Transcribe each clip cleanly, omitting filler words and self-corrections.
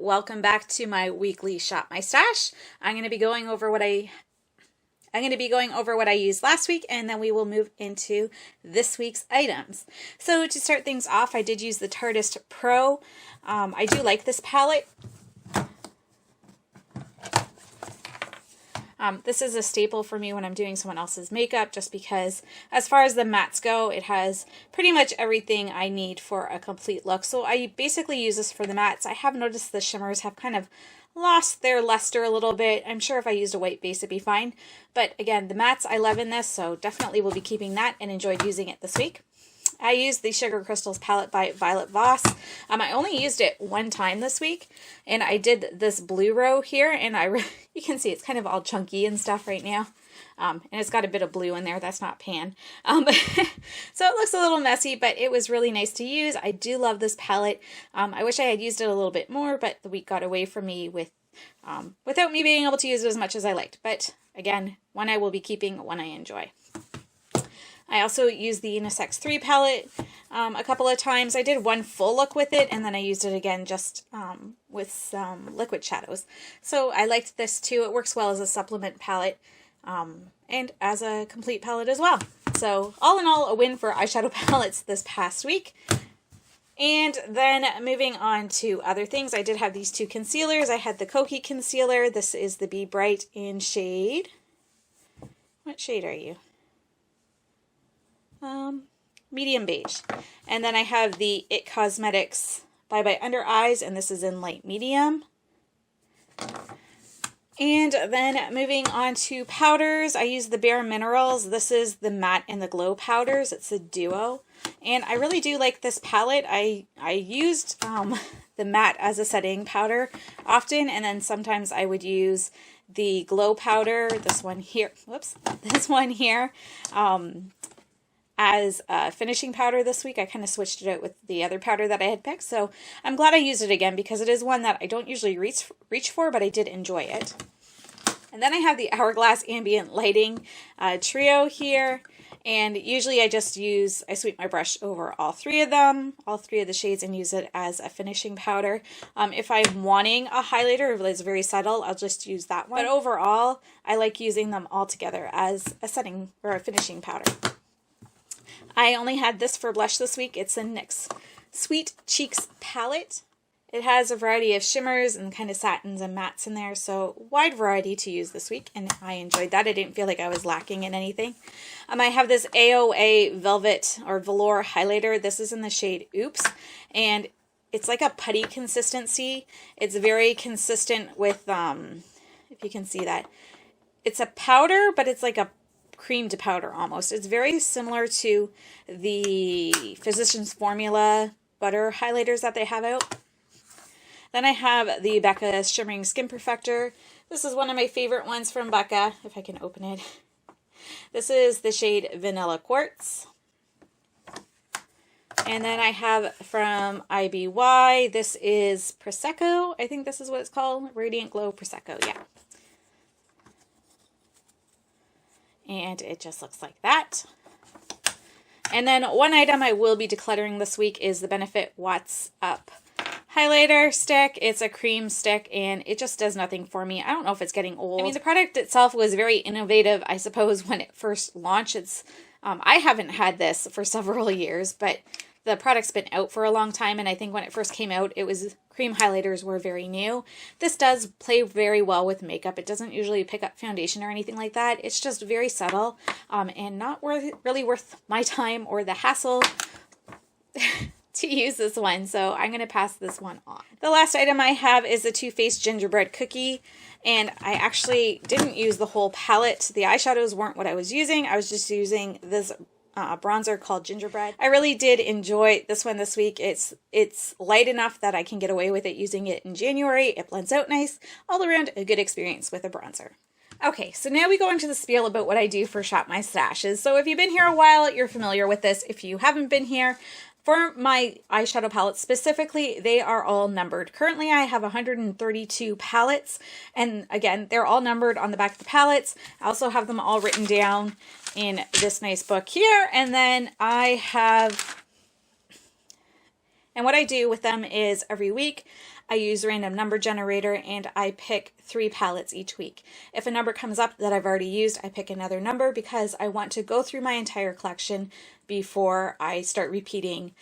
welcome back to my weekly Shop My Stash. I'm going to be going over what I used last week, and then we will move into this week's items. So to start things off, I did use the Tarteist Pro. I do like this palette. This is a staple for me when I'm doing someone else's makeup, just because as far as the mattes go, it has pretty much everything I need for a complete look. So I basically use this for the mattes. I have noticed the shimmers have kind of lost their luster a little bit. I'm sure if I used a white base it'd be fine. But again, the mattes I love in this, so definitely will be keeping that and enjoyed using it this week. I used the Sugar Crystals palette by Violet Voss. I only used it one time this week, and I did this blue row here, and you can see it's kind of all chunky and stuff right now. And it's got a bit of blue in there. That's not pan. So it looks a little messy, but it was really nice to use. I do love this palette. I wish I had used it a little bit more, but the week got away from me without me being able to use it as much as I liked. But again, one I will be keeping, one I enjoy. I also used the Unisex 3 palette a couple of times. I did one full look with it, and then I used it again just with some liquid shadows. So I liked this too. It works well as a supplement palette and as a complete palette as well. So all in all, a win for eyeshadow palettes this past week. And then moving on to other things, I did have these two concealers. I had the Kokie concealer. This is the Be Bright in shade. What shade are you? Medium beige. And then I have the It Cosmetics Bye Under Eyes, and this is in light medium. And then moving on to powders, I use the Bare Minerals. This is the Matte and the Glow powders. It's a duo. And I really do like this palette. I used the matte as a setting powder often, and then sometimes I would use the glow powder, this one here, as a finishing powder this week. I kind of switched it out with the other powder that I had picked, so I'm glad I used it again because it is one that I don't usually reach for, but I did enjoy it. And then I have the Hourglass Ambient Lighting Trio here, and usually I sweep my brush over all three of the shades, and use it as a finishing powder. If I'm wanting a highlighter that's very subtle, I'll just use that one. But overall, I like using them all together as a setting or a finishing powder. I only had this for blush this week. It's a NYX Sweet Cheeks palette. It has a variety of shimmers and kind of satins and mattes in there, so wide variety to use this week, and I enjoyed that. I didn't feel like I was lacking in anything. I have this AOA Velvet or Velour highlighter. This is in the shade Oops, and it's like a putty consistency. It's very consistent with, if you can see that. It's a powder, but it's like a cream to powder almost. It's very similar to the Physicians Formula butter highlighters that they have out. Then I have the Becca Shimmering Skin Perfector. This is one of my favorite ones from Becca, if I can open it. This is the shade Vanilla Quartz. And then I have from IBY, this is Prosecco. I think this is what it's called. Radiant Glow Prosecco, yeah. And it just looks like that. And then one item I will be decluttering this week is the Benefit What's Up highlighter stick. It's a cream stick, and it just does nothing for me. I don't know if it's getting old. I mean, the product itself was very innovative, I suppose, when it first launched. I haven't had this for several years, but the product's been out for a long time, and I think when it first came out, cream highlighters were very new. This does play very well with makeup. It doesn't usually pick up foundation or anything like that. It's just very subtle, and not really worth my time or the hassle to use this one, so I'm going to pass this one on. The last item I have is the Too Faced Gingerbread Cookie, and I actually didn't use the whole palette. The eyeshadows weren't what I was using. I was just using this bronzer called Gingerbread. I really did enjoy this one this week. It's light enough that I can get away with it using it in January. It blends out nice. All around a good experience with a bronzer. Okay, so now we go into the spiel about what I do for Shop My Stashes. So if you've been here a while, you're familiar with this. If you haven't been here, for my eyeshadow palettes specifically, they are all numbered. Currently, I have 132 palettes, and again, they're all numbered on the back of the palettes. I also have them all written down in this nice book here, and then I have, and what I do with them is every week, I use random number generator and I pick 3 palettes each week. If a number comes up that I've already used, I pick another number because I want to go through my entire collection before I start repeating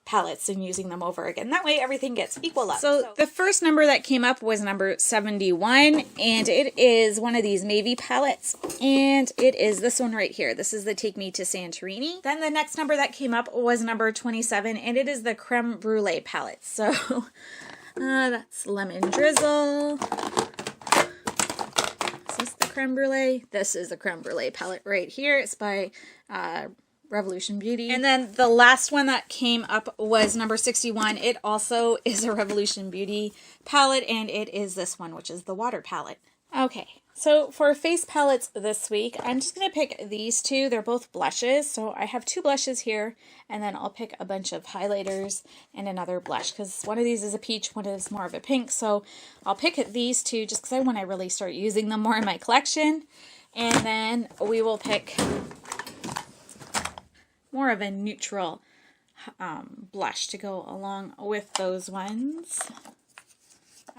palettes and using them over again. That way everything gets equal up. So the first number that came up was number 71, and it is one of these Mavie palettes, and it is this one right here. This is the Take Me to Santorini. Then the next number that came up was number 27, and it is the Creme Brulee palette. So that's Lemon Drizzle. Is this the Creme Brulee? This is the Creme Brulee palette right here. It's by Revolution Beauty. And then the last one that came up was number 61. It also is a Revolution Beauty palette, and it is this one, which is the Water palette. Okay, so for face palettes this week, I'm just going to pick these two. They're both blushes, so I have 2 blushes here, and then I'll pick a bunch of highlighters and another blush, because one of these is a peach, one is more of a pink, so I'll pick these 2 just because I want to really start using them more in my collection. And then we will pick more of a neutral blush to go along with those ones.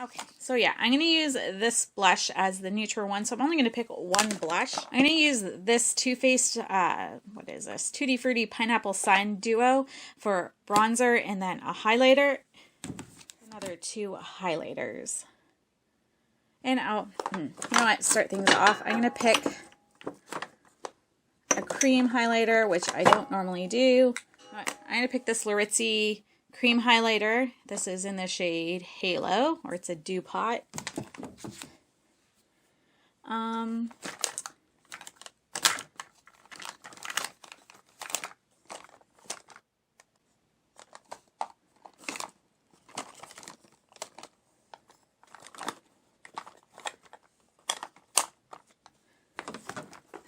Okay, so yeah, I'm going to use this blush as the neutral one, so I'm only going to pick one blush. I'm going to use this Too Faced, what is this? Tutti Frutti Pineapple Sun Duo for bronzer, and then a highlighter, another 2 highlighters. And I'll, you know what, start things off. I'm going to pick a cream highlighter, which I don't normally do. I'm going to pick this Larizzi cream highlighter. This is in the shade Halo, or it's a Dew Pot.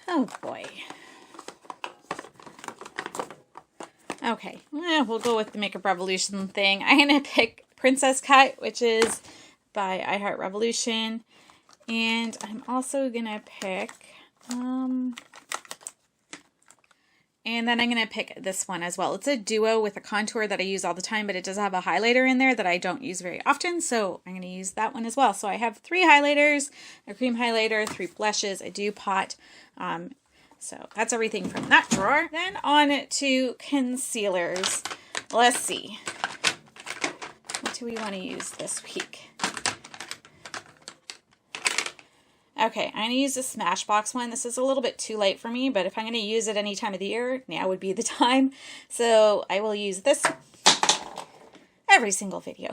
Oh boy. Okay, we'll go with the Makeup Revolution thing. I'm going to pick Princess Cut, which is by I Heart Revolution. And I'm also going to pick, and then I'm going to pick this one as well. It's a duo with a contour that I use all the time, but it does have a highlighter in there that I don't use very often, so I'm going to use that one as well. So I have 3 highlighters, a cream highlighter, 3 blushes, a Dew Pot. So that's everything from that drawer. Then on to concealers. Let's see. What do we want to use this week? Okay, I'm going to use the Smashbox one. This is a little bit too light for me, but if I'm going to use it any time of the year, now would be the time. So I will use this every single video.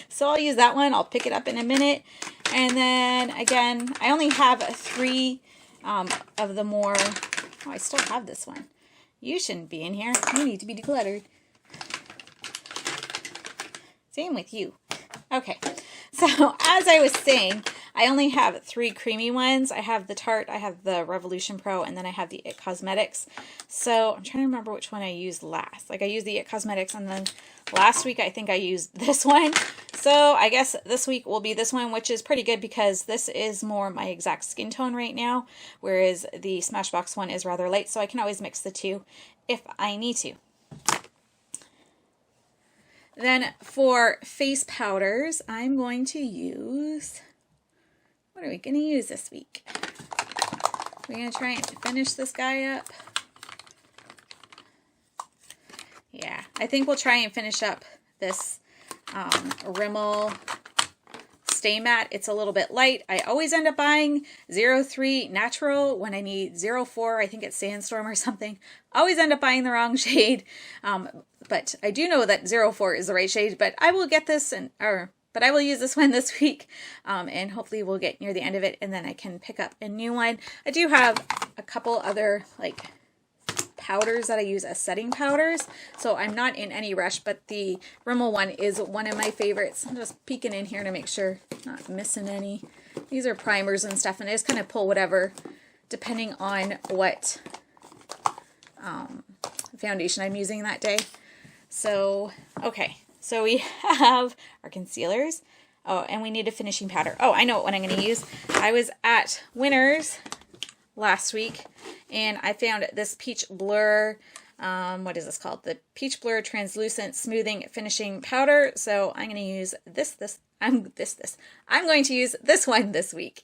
So I'll use that one. I'll pick it up in a minute. And then again, I only have 3 of the more, oh, I still have this one. You shouldn't be in here. You need to be decluttered. Same with you. Okay, so as I was saying, I only have 3 creamy ones. I have the Tarte, I have the Revolution Pro, and then I have the It Cosmetics. So I'm trying to remember which one I used last. Like I used the It Cosmetics, and then last week I think I used this one. So I guess this week will be this one, which is pretty good because this is more my exact skin tone right now, whereas the Smashbox one is rather light, so I can always mix the 2 if I need to. Then for face powders, I'm going to use, what are we going to use this week? We're going to try and finish this guy up. Yeah, I think we'll try and finish up this Rimmel Stay Matte. It's a little bit light. I always end up buying 03 Natural when I need 04. I think it's Sandstorm or something. Always end up buying the wrong shade. But I do know that 04 is the right shade. But I will get this, but I will use this one this week. And hopefully we'll get near the end of it, and then I can pick up a new one. I do have a couple other like powders that I use as setting powders, so I'm not in any rush, but the Rimmel one is one of my favorites. I'm just peeking in here to make sure I'm not missing any. These are primers and stuff, and I just kind of pull whatever depending on what foundation I'm using that day. So okay, so we have our concealers. Oh, and we need a finishing powder. Oh, I know what one I'm going to use. I was at Winners last week, and I found this Peach Blur what is this called? The Peach Blur Translucent Smoothing Finishing Powder. So I'm going to use I'm going to use this one this week.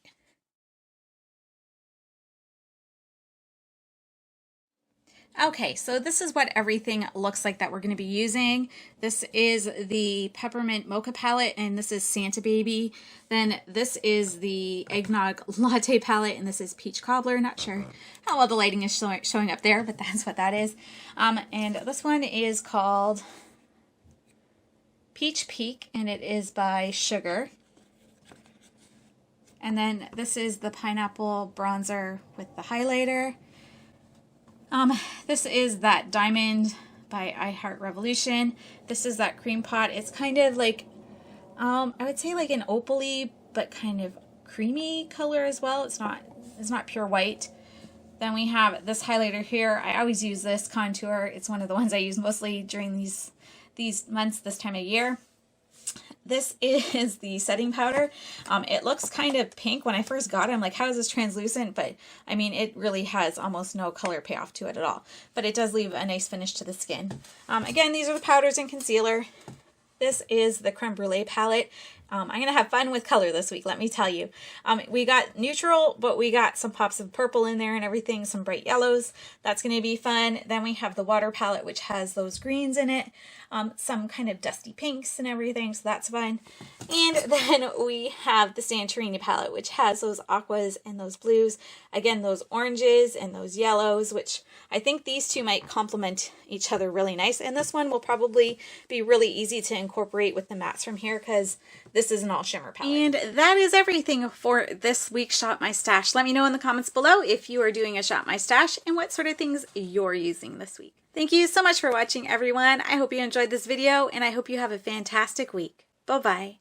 Okay, so this is what everything looks like that we're going to be using. This is the Peppermint Mocha palette, and this is Santa Baby. Then this is the Eggnog Latte palette, and this is Peach Cobbler. Not sure how well the lighting is showing up there, but that's what that is. And this one is called Peach Peak, and it is by Sugar. And then this is the Pineapple Bronzer with the highlighter. This is that Diamond by I Heart Revolution. This is that Cream Pot. It's kind of like, I would say like an opal-y, but kind of creamy color as well. It's not pure white. Then we have this highlighter here. I always use this contour. It's one of the ones I use mostly during these months, this time of year. This is the setting powder. It looks kind of pink. When I first got it, I'm like, how is this translucent? But I mean, it really has almost no color payoff to it at all. But it does leave a nice finish to the skin. Again, these are the powders and concealer. This is the Creme Brulee palette. I'm going to have fun with color this week, let me tell you. We got neutral, but we got some pops of purple in there and everything, some bright yellows. That's going to be fun. Then we have the water palette, which has those greens in it, some kind of dusty pinks and everything, so that's fun. And then we have the Santorini palette, which has those aquas and those blues. Again, those oranges and those yellows, which I think these two might complement each other really nice. And this one will probably be really easy to incorporate with the mattes from here because this is an all shimmer palette. And that is everything for this week's Shop My Stash. Let me know in the comments below if you are doing a Shop My Stash and what sort of things you're using this week. Thank you so much for watching, everyone. I hope you enjoyed this video and I hope you have a fantastic week. Bye-bye.